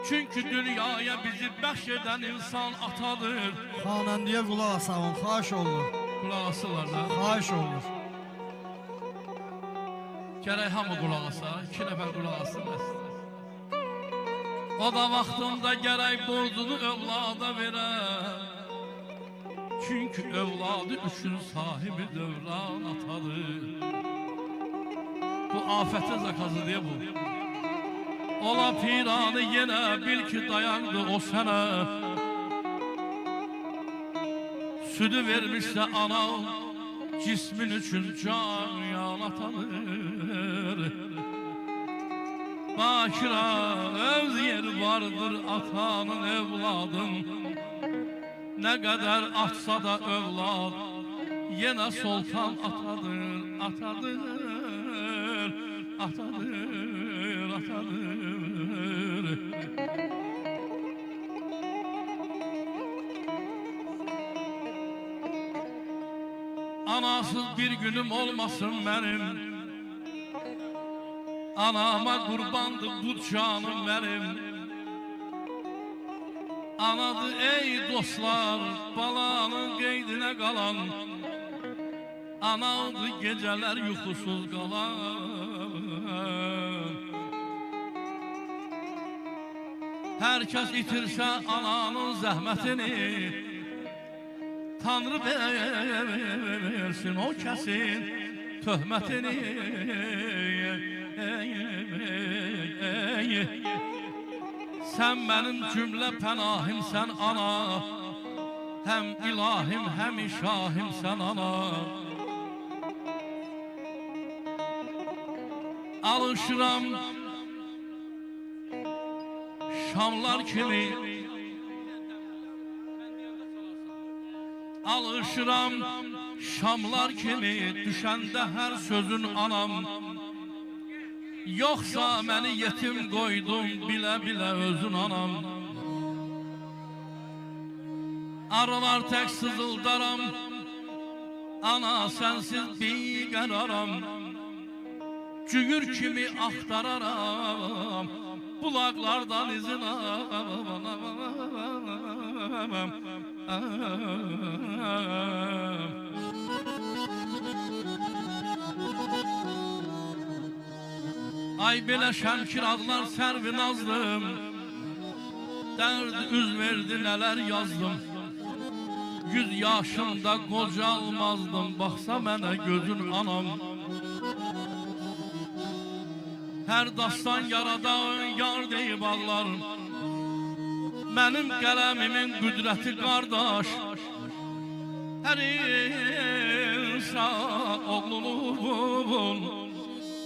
Çünkü dünyaya bizi bəxş edən insan atadır. Xanəndiyə qulaq asavun, xahiş olunur. Qulaq asırlar da. Xahiş olunur. Gərək hamı qulaq asa, 2 nəfər qulaq asın. O da vaxtında gərək borcunu övlada verə. Çünkü övladı üçün sahibi dövran atadır. Bu afətin zakazı diye bu. Ola piranı yenə bil ki dayandı o sənə. Südü vermişsə ana cismin üçün can atanır. Bakira öz yeri vardır atanın evladın. Ne kadar atsa da evlad yine sultan atadır, atadır, atadır, atadır. Anasız bir günüm olmasın benim. Anama kurbandı bu canım benim. Anadı ey dostlar, balanın qeydinə qalan. Anadı geceler yuxusuz qalan. Herkes itirsə ananın zəhmətini, Tanrı versin o kəsin töhmətini. Sen benim cümle pənahimsən ana, hem ilahim hem şahimsən ana. Alışıram şamlar kimi, alışıram şamlar kimi, düşəndə hər sözün anam. Yoksa beni yetim koydum bile bile özün anam. Arılar tek sızıldaram, ana sensiz bir qararam. Cügür kimi axtararam, bulaqlardan izin Ay belə şəmkir adlar sərvi nazdım. Dərd üz verdi nələr yazdım. 100 yaşımda qocalmazdım. Baxsa mənə gözün anam. Hər dastan yaradan yar deyib ağlar. Mənim qələmimin qüdrəti qardaş. Hər insan oğlunun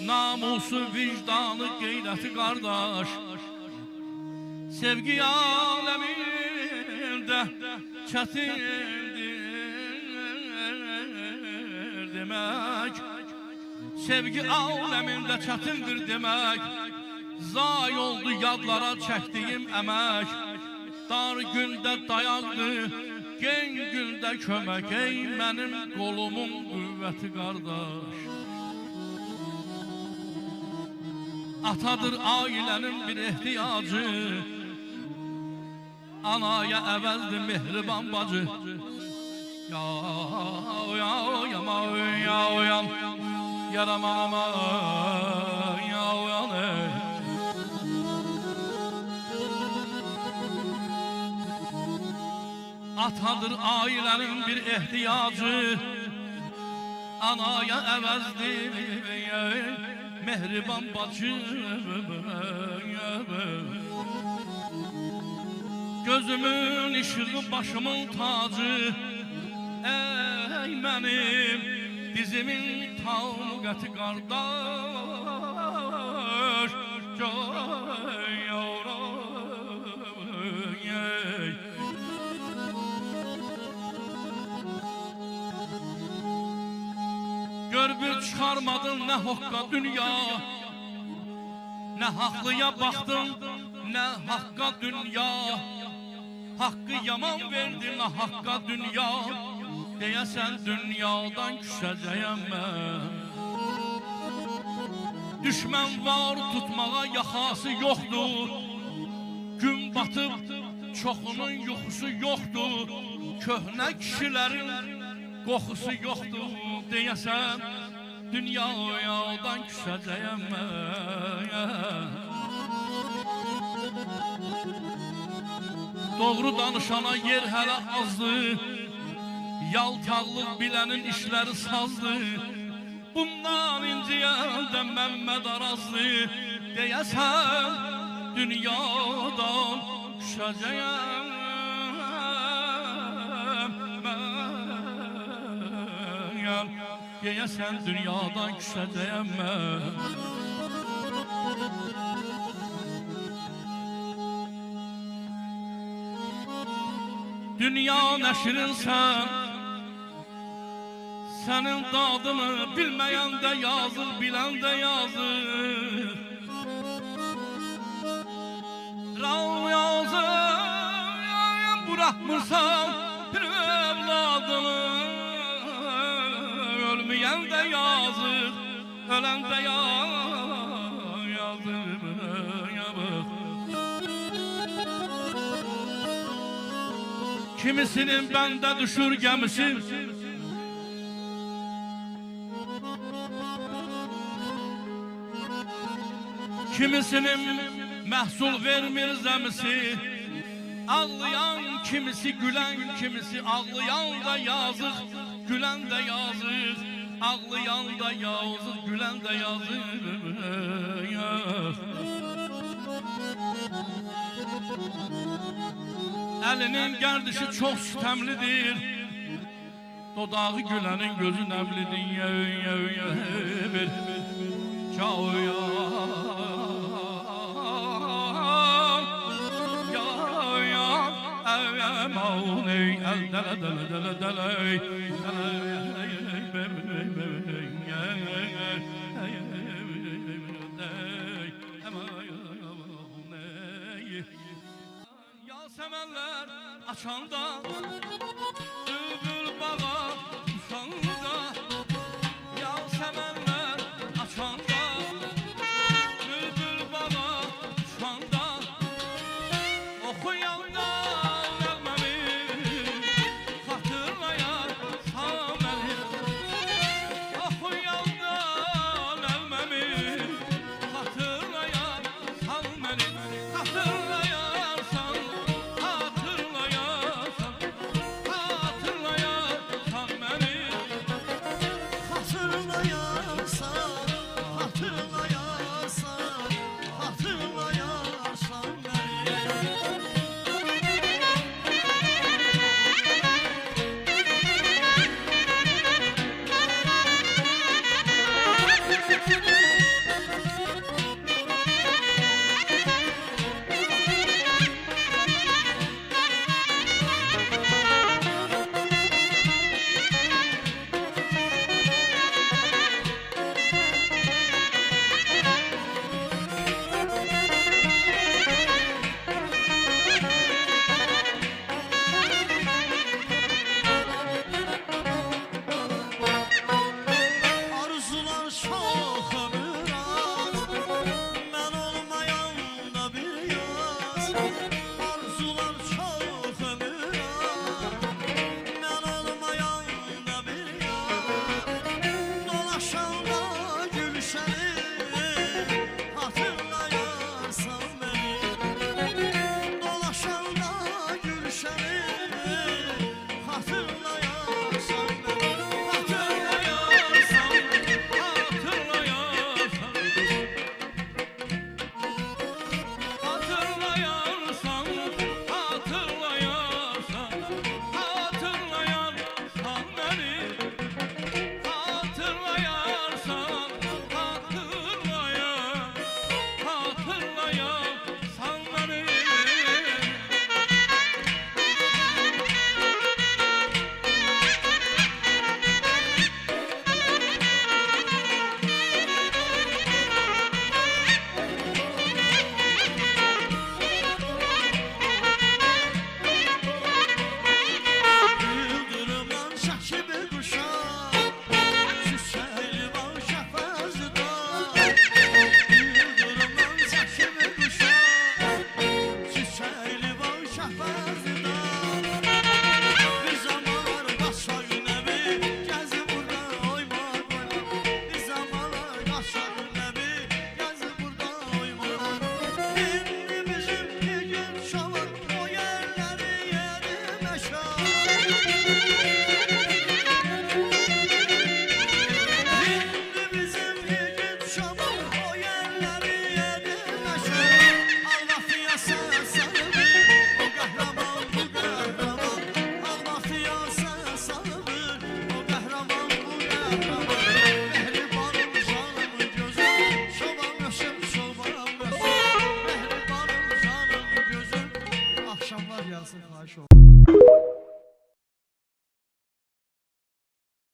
namusu, vicdanı, qeyrəti qardaş. Sevgi aləmində çətindir demək. Sevgi aləmində çətindir demək. Zay oldu yadlara çəkdiyim əmək. Dar gündə dayaqdı, gen gündə kömək. Ey mənim qolumun qüvvəti qardaş. Atadır ailenin bir ihtiyacı. Anaya əvəzdir mehriban bacı. Ya ya yama ya uyan, yaramama ya uyan. Atadır ailenin bir ihtiyacı. Anaya əvəzdir mehriban bacı. Gözümün ışığı başımın tacı. Ey benim dizimin tavqəti qardaş. Gör bir çıxarmadın nə haqqa dünya. Nə haqlıya baxdın, nə haqqa dünya. Hakkı yaman verdi nə haqqa dünya. Deyəsən dünyadan küsəcəyəm mən. Düşmən var tutmağa yaxası yoxdur. Gün batıb, çoxunun yuxusu yoxdur. Köhnə kişilərin qoxusu yoxdur. Deyəsən, dünyadan küsəcəyəm mən. Doğru danışana yer hələ azdır. Yaltaqlıq bilənin işləri sazdır. Bundan inciyəndə Məmməd Arazdır. Deyəsən, dünyadan düşəcəyəm mən. Deyəsən, dünyadan düşəcəyəm mən. Dünya nəşrinsən, sənin dadını bilməyən də yazır, bilən də yazır. Ral yazır, buraxmırsan bir evladını. Ölməyən də yazır, ölən də yazır. Kimisinin bəndə düşür gəmisi, kimisinin məhsul vermir zəmisi. Ağlayan kimisi, gülən kimisi, ağlayan da yazıq, gülən də yazıq. Ağlayan da yazıq, gülən də yazıq. Əlinin gərdişi çox sütəmlidir, dodağı gülənin gözü nəmlidir. Yasemenler açanda bülbül bağa